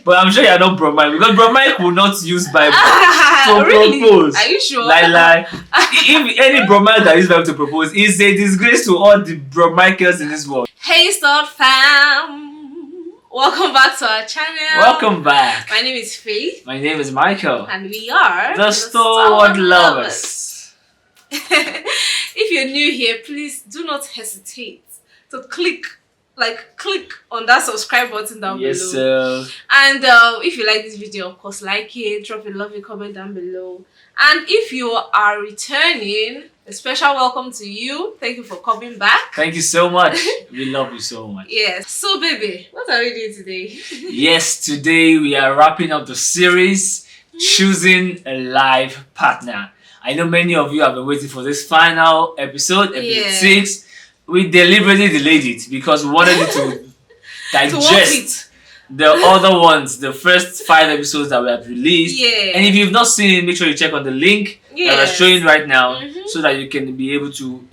But I'm sure you're not Bro Mike because Bro Mike will not use Bible to Really? propose. Are you sure? Lie. If any Bro Mike that uses Bible to propose, it's a disgrace to all the Bro Michaels in this world. Hey Stalwart Fam! Welcome back to our channel. Welcome back. My name is Faith. My name is Michael. And we are the Stalwart Lovers. If you're new here, please do not hesitate to click on that subscribe button down below. Yes, sir. And if you like this video, of course, like it, drop a lovely comment down below. And if you are returning, a special welcome to you. Thank you for coming back. Thank you so much. We love you so much. Yes. So, baby, what are we doing today? Yes, today we are wrapping up the series, Choosing a Life Partner. I know many of you have been waiting for this final episode 6. We deliberately delayed it because we wanted it to digest the other ones, the first 5 episodes that we have released. Yeah. And if you've not seen it, make sure you check on the link that we're showing right now so that you can be able to,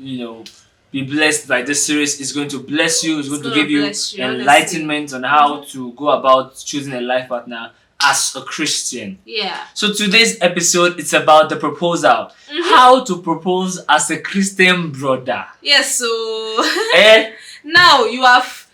be blessed by this series. It's going to bless you. It's going to give you enlightenment on how to go about choosing a life partner as a Christian. Yeah. So today's episode, it's about the proposal. How to propose as a Christian brother. Yes. So now you have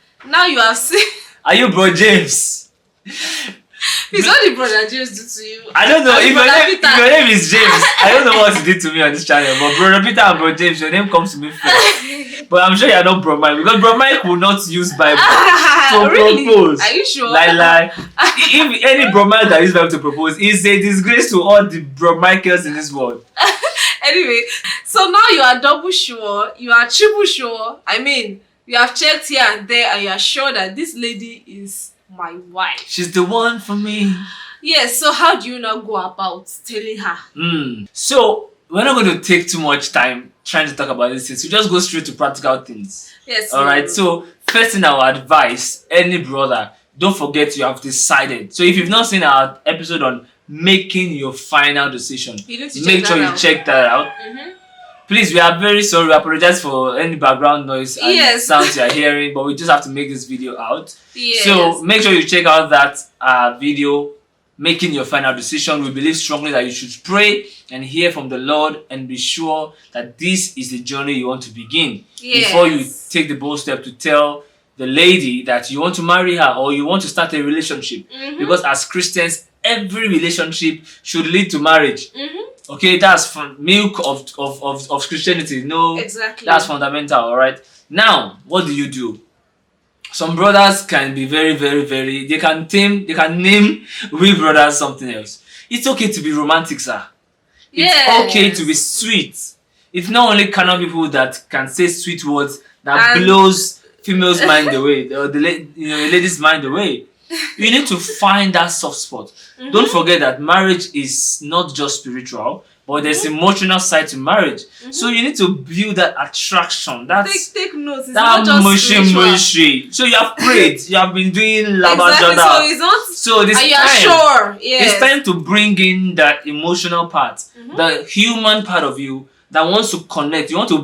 seen. Are you Bro James? It's what did Brother James do to you? I don't know. If your name is James, I don't know what he did to me on this channel. But Brother Peter and Bro James, your name comes to me first. But I'm sure you're not Bro Mike because Bro Mike will not use Bible to propose. Are you sure? Lie. If any Bro Mike that uses Bible to propose, it's a disgrace to all the Bro Michaels in this world. Anyway, so now you are double sure, you are triple sure. I mean, you have checked here and there and you are sure that this lady is my wife. She's the one for me. Yes, so how do you now go about telling her? So, we're not going to take too much time trying to talk about these things. We just go straight to practical things. Yes. Alright, so first thing I would advise any brother, don't forget you have decided. So if you've not seen our episode on making your final decision, make sure you check that out. Please, we are very sorry. We apologize for any background noise and sounds you are hearing, but we just have to make this video out. Yes. So make sure you check out that video, making your final decision. We believe strongly that you should pray and hear from the Lord and be sure that this is the journey you want to begin. Before you take the bold step to tell the lady that you want to marry her or you want to start a relationship. Because as Christians, every relationship should lead to marriage. Okay, that's from milk of Christianity. No, that's fundamental. All right. Now, what do? Some brothers can be very. They can name we brothers something else. It's okay to be romantic, sir. It's okay to be sweet. It's not only carnal people that can say sweet words that blows females' mind away or the ladies' mind away. You need to find that soft spot. Don't forget that marriage is not just spiritual, but there's emotional side to marriage. So you need to build that attraction. Take notes. It's not just mushy. So you have prayed. You have been doing labajada. So this time, it's time to bring in that emotional part, the human part of you that wants to connect. You want to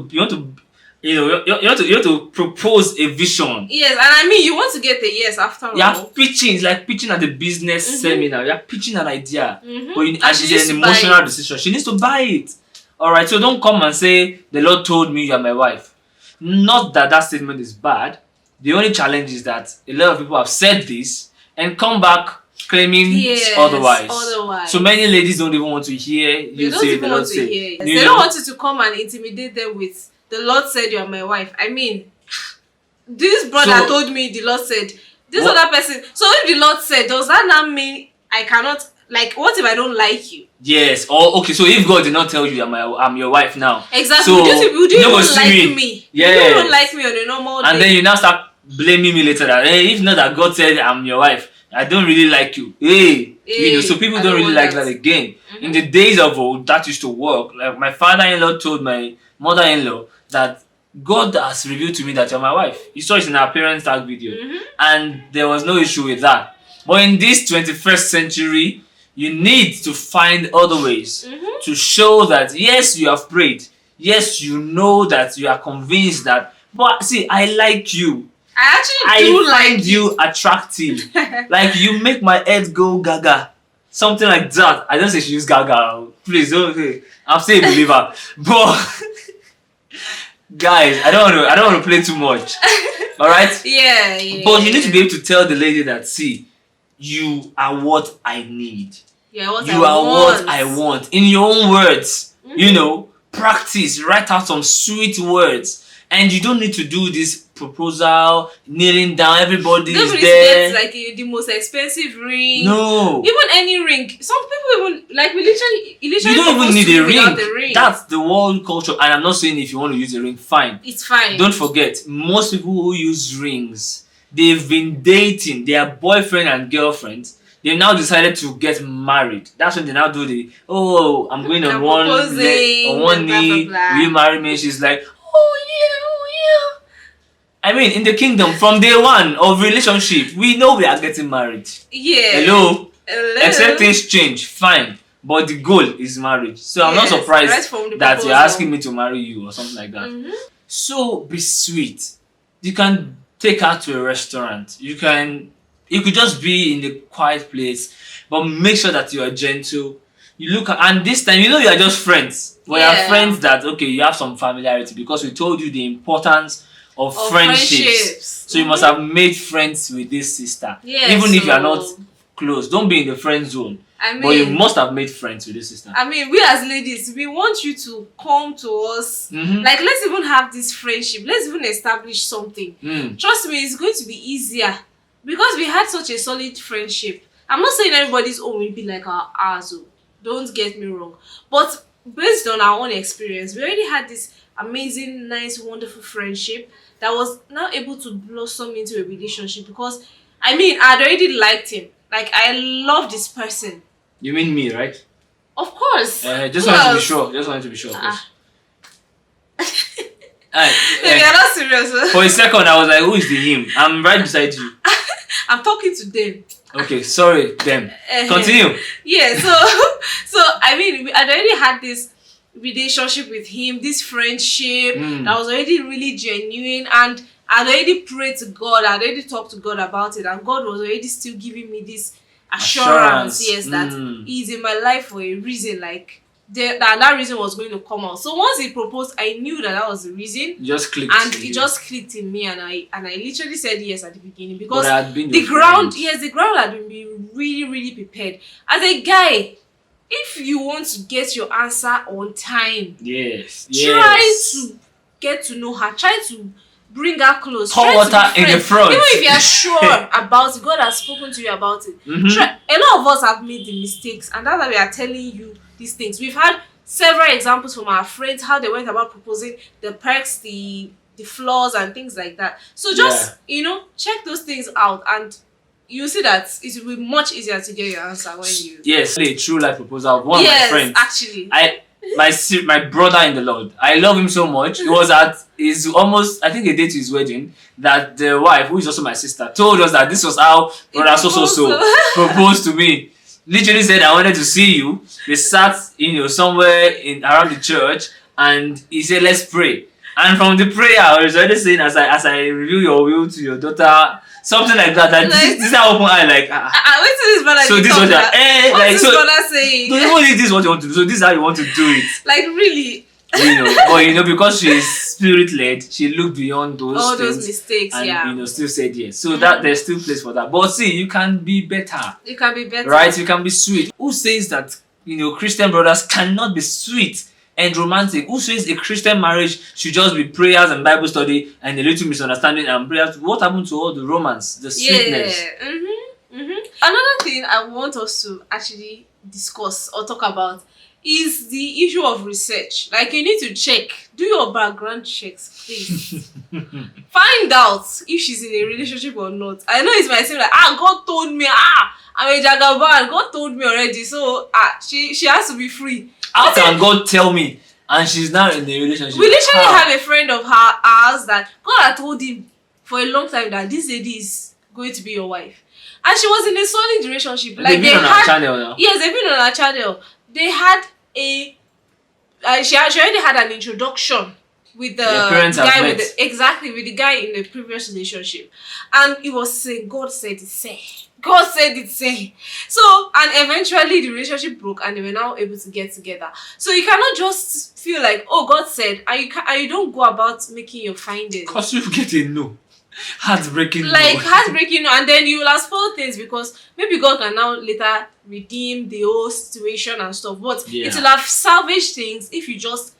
propose a vision. Yes, and I mean you want to get a yes after all. You're pitching, it's like pitching at the business seminar. You're pitching an idea, but it's an emotional decision. She needs to buy it. Alright, so don't come and say, the Lord told me you're my wife. Not that statement is bad. The only challenge is that a lot of people have said this and come back claiming otherwise. So many ladies don't even want to hear you say the Lord said. They don't want you to come and intimidate them with the Lord said you are my wife. I mean, this brother told me the Lord said. This other person. So if the Lord said, does that not mean I cannot, what if I don't like you? Yes. Or okay, so if God did not tell you I'm your wife now. Exactly. So you don't like me. Yeah. You don't like me on a normal day. And then you now start blaming me later that if not that God said I'm your wife, I don't really like you. So people don't really like that again. In the days of old, that used to work. Like my father-in-law told my mother-in-law that God has revealed to me that you're my wife. You saw it in our parents' tag video. And there was no issue with that. But in this 21st century, you need to find other ways to show that yes, you have prayed. Yes, you know that you are convinced that, but see, I like you. do find you attractive. Like you make my head go gaga. Something like that. I don't say she use gaga. Please don't. Okay. I'm still a believer. But guys, I don't want to play too much. Alright? Yeah. But you need to be able to tell the lady that, see, you are what I need. You are what I want. In your own words. You know, practice, write out some sweet words. And you don't need to do this proposal, kneeling down, everybody is there. Gets like the most expensive ring. No. Even any ring. Some people even, like, we literally you don't even need a ring. That's the world culture. And I'm not saying if you want to use a ring, fine. It's fine. Don't forget, most people who use rings, they've been dating their boyfriend and girlfriend. They've now decided to get married. That's when they now do I'm going on one knee. Will you marry me? She's like, oh yeah. I mean, in the kingdom, from day one of relationship, we know we are getting married. Yeah. Hello? Except things change, fine. But the goal is marriage. So I'm not surprised that you're asking me to marry you or something like that. So be sweet. You can take her to a restaurant. You could just be in a quiet place, but make sure that you are gentle. You look at, and this time, you are just friends. But you are friends that, you have some familiarity because we told you the importance of friendships. So you must have made friends with this sister. Even if you are not close. Don't be in the friend zone. But you must have made friends with this sister. I mean, we as ladies, we want you to come to us. Like, let's even have this friendship. Let's even establish something. Trust me, it's going to be easier. Because we had such a solid friendship. I'm not saying everybody's own will be like ours. Don't get me wrong. But based on our own experience, we already had this amazing, nice, wonderful friendship that was now able to blossom into a relationship. Because, I mean, I'd already liked him. Like, I love this person. You mean me, right? Of course. Just wanted to be sure. Of course. You're not serious. For a second, I was like, who is the him? I'm right beside you. I'm talking to them. Okay, sorry, them. Continue. Yeah, so I mean, I'd already had this relationship with him, this friendship that was already really genuine, and I'd already prayed to God, I'd already talked to God about it, and God was already still giving me this assurance. Yes, that He's in my life for a reason, like that reason was going to come out. So once he proposed, I knew that was the reason. It just clicked. And it just clicked in me, and I literally said yes at the beginning because the ground had been really, really prepared. As a guy, if you want to get your answer on time, try to get to know her. Try to bring her close. Pour water in the front. Even if you are sure about it, God has spoken to you about it. A lot of us have made the mistakes, and that's why we are telling you these things. We've had several examples from our friends how they went about proposing, the perks, the flaws, and things like that. So just check those things out, and you see that it will be much easier to get your answer when you. Yes, a true life proposal of one of my friends. Actually. My brother in the Lord. I love him so much. It was at his almost, I think, a day to his wedding, that the wife, who is also my sister, told us that this was how brother so proposed to me. Literally said, I wanted to see you. They sat, somewhere around the church, and he said, let's pray. And from the prayer, I was already saying, as I reveal your will to your daughter, something like that. This is how open eye, like. Wait till this brother. So this is what this brother saying? This is what you want to do. So this is how you want to do it. Like really. But because she is spirit led, she looked beyond all those mistakes, and still said yes. So that there's still place for that. But see, you can be better. You can be better. Right? You can be sweet. Who says that Christian brothers cannot be sweet and romantic? Who says a Christian marriage should just be prayers and Bible study and a little misunderstanding and prayers? What happened to all the romance, the sweetness? Another thing I want us to actually discuss or talk about is the issue of research. Like, you need to check, do your background checks, please. Find out if she's in a relationship or not. I know it might seem like, God told me, I'm a jagaban, God told me already, so she has to be free. How can God tell me? And she's now in a relationship. We literally have a friend of ours that God had told him for a long time that this lady is going to be your wife. And she was in a solid relationship. Like, they've been on our channel now. Yes, they've been on our channel. They had she already had an introduction with the guy with the guy in the previous relationship, and it was saying God said it say. So, and eventually the relationship broke and they were now able to get together. So you cannot just feel like, oh, God said, and you don't go about making your findings. Because you get a no. Heartbreaking no. And then you will have spoiled things, because maybe God can now later redeem the whole situation and stuff, but it will have salvaged things if you just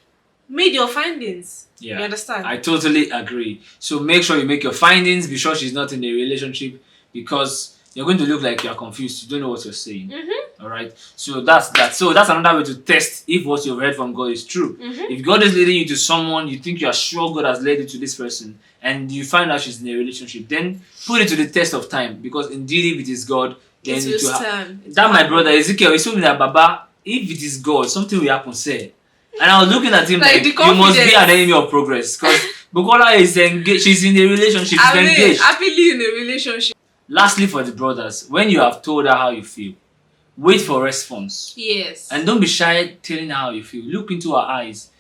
made your findings. You understand? I totally agree. So make sure you make your findings. Be sure she's not in a relationship, because you're going to look like you're confused. You don't know what you're saying. All right. So that's that. So that's another way to test if what you've heard from God is true. If God is leading you to someone, you think you are sure God has led you to this person, and you find out she's in a relationship, then put it to the test of time, because indeed, if it is God, then it will stand. That my brother Ezekiel, he told me that, Baba, if it is God, something will happen. Say. And I was looking at him like you must be an enemy of progress, because Bukola is engaged. She's in a relationship. She's engaged. Happily in a relationship. Lastly, for the brothers, when you have told her how you feel, wait for response. Yes. And don't be shy telling her how you feel. Look into her eyes.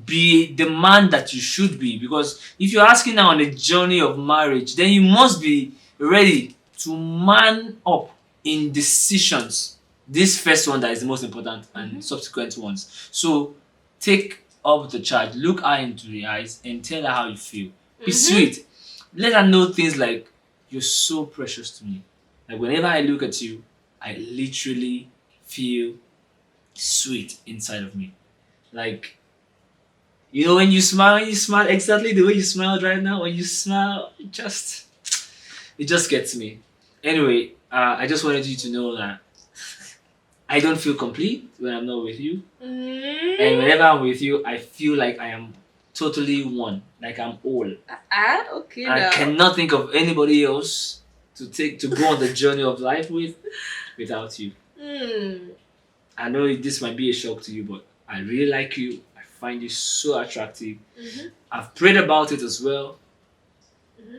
Be the man that you should be, because if you're asking her on a journey of marriage, then you must be ready to man up in decisions. This first one that is the most important, and subsequent ones. So take up the charge, look her into the eyes, and tell her how you feel. Be sweet. Let her know things like, you're so precious to me. Like, whenever I look at you, I literally feel sweet inside of me. Like, you know, when you smile exactly the way you smiled right now. When you smile, it just gets me. Anyway, I just wanted you to know that I don't feel complete when I'm not with you. And whenever I'm with you, I feel like I am totally one. Like I'm all. Okay. I cannot think of anybody else to go on the journey of life without you. I know this might be a shock to you, but I really like you. I find you so attractive. I've prayed about it as well,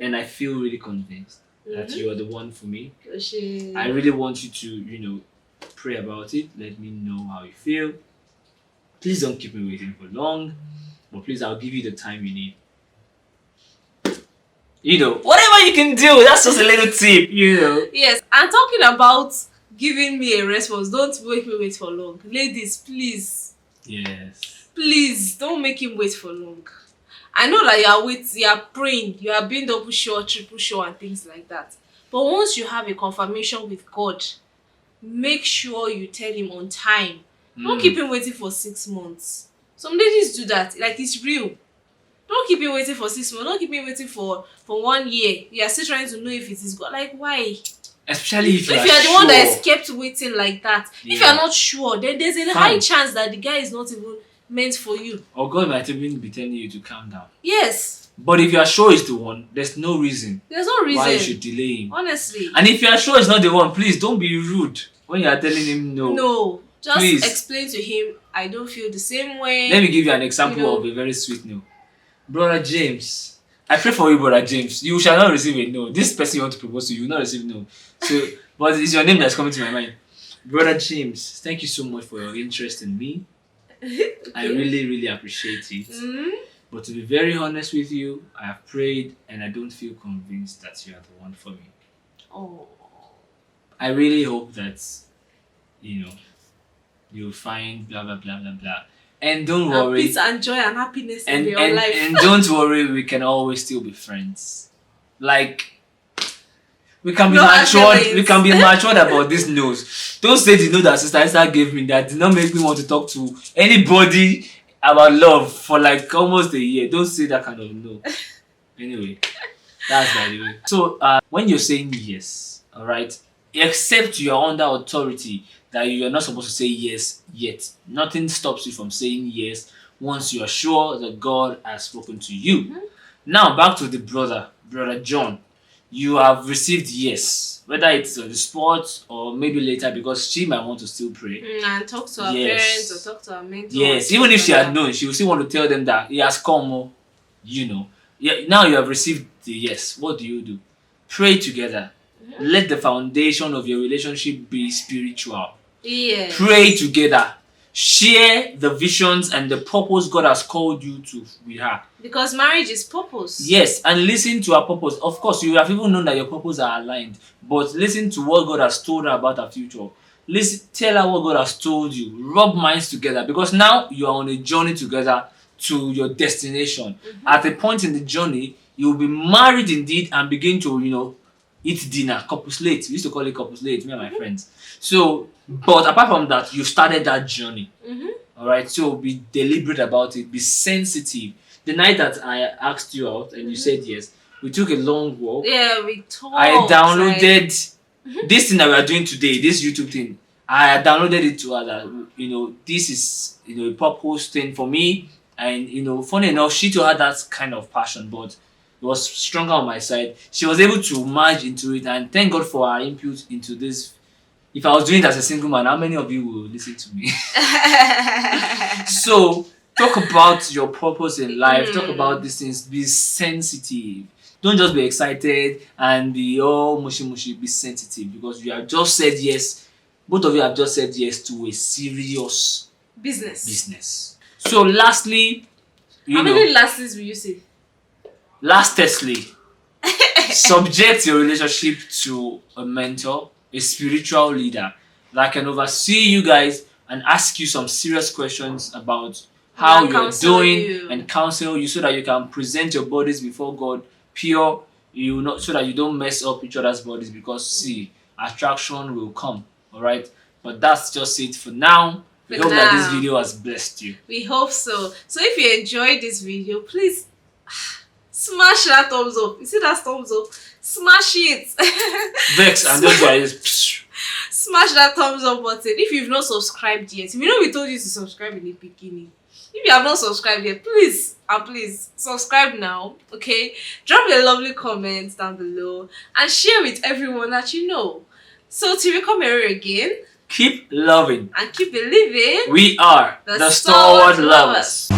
and I feel really convinced that you are the one for me. I really want you to, pray about it. Let me know how you feel. Please don't keep me waiting for long, but please, I'll give you the time you need. Whatever you can do, that's just a little tip, Yes, I'm talking about giving me a response. Don't make me wait for long. Ladies, please. Yes. Please, don't make him wait for long. I know that you are praying, you are being double sure, triple sure, and things like that. But once you have a confirmation with God, make sure you tell him on time. Don't keep him waiting for 6 months. Some ladies do that. Like, it's real. Don't keep him waiting for 6 months. Don't keep him waiting for 1 year. You are still trying to know if it is God. Like, why? Especially if you are the one that is kept waiting like that. If you are not sure, then there's a high chance that the guy is not even meant for you. Or God might even be telling you to calm down. Yes. But if you are sure it's the one, there's no reason. Why you should delay him. Honestly. And if you are sure it's not the one, please don't be rude when you are telling him no. No. Just explain to him, I don't feel the same way. Let me give you an example of a very sweet no. Brother James, I pray for you, Brother James. You shall not receive a no. This person you want to propose to, you will not receive no. So, but it's your name that's coming to my mind. Brother James, thank you so much for your interest in me. Okay. I really, really appreciate it. But to be very honest with you, I have prayed and I don't feel convinced that you are the one for me. Oh. I really hope that, you'll find blah, blah, blah, blah, blah. And don't worry. Peace and joy and happiness in your life. And don't worry, we can always still be friends. Like, we can be matured. We can be matured about this news. Don't say the no that Sister Esther gave me that did not make me want to talk to anybody about love for like almost a year. Don't say that kind of no. Anyway, that's by the way. So when you're saying yes, all right, except you are under authority that you are not supposed to say yes yet. Nothing stops you from saying yes once you are sure that God has spoken to you. Now back to the brother John. You have received yes, whether it's on the spot or maybe later, because she might want to still pray and talk to her parents or talk to her mentor. Yes, even if she had known, she would still want to tell them that he has come. Yeah. Now you have received the yes. What do? Pray together. Let the foundation of your relationship be spiritual. Yes. Pray together. Share the visions and the purpose God has called you to with her. Because marriage is purpose. Yes, and listen to her purpose. Of course, you have even known that your purposes are aligned, but listen to what God has told her about her future. Listen, tell her what God has told you. Rub minds together, because now you are on a journey together to your destination. At a point in the journey, you will be married indeed and begin to, eat dinner, couples late. We used to call it couples late, me and my friends. So, but apart from that, you started that journey. All right, so be deliberate about it. Be sensitive. The night that I asked you out and you said yes, we took a long walk. Yeah, we talked. I downloaded this thing that we are doing today, this YouTube thing. I downloaded it to her that this is a purpose thing for me, and funny enough, she too had that kind of passion, but it was stronger on my side. She was able to merge into it, and thank God for her input into this. If I was doing it as a single man, how many of you will listen to me? So, talk about your purpose in life. Talk about these things. Be sensitive. Don't just be excited and be all mushy mushy. Be sensitive, because you have just said yes. Both of you have just said yes to a serious business. So, lastly, how many lastlies will you say? Lastly, subject your relationship to a mentor, a spiritual leader that can oversee you guys and ask you some serious questions about how you're doing and counsel you, so that you can present your bodies before God pure, so that you don't mess up each other's bodies, because attraction will come. All right, but that's just it for now. We hope that this video has blessed you. We hope so. So if you enjoyed this video, please smash that thumbs up. You see that thumbs up? Smash it. Vex and those guys. Smash that thumbs up button. If you've not subscribed yet, we told you to subscribe in the beginning. If you have not subscribed yet, please subscribe now. Okay, drop a lovely comment down below and share with everyone that you know. So till we come here again, keep loving and keep believing. We are the Stalwart Lovers.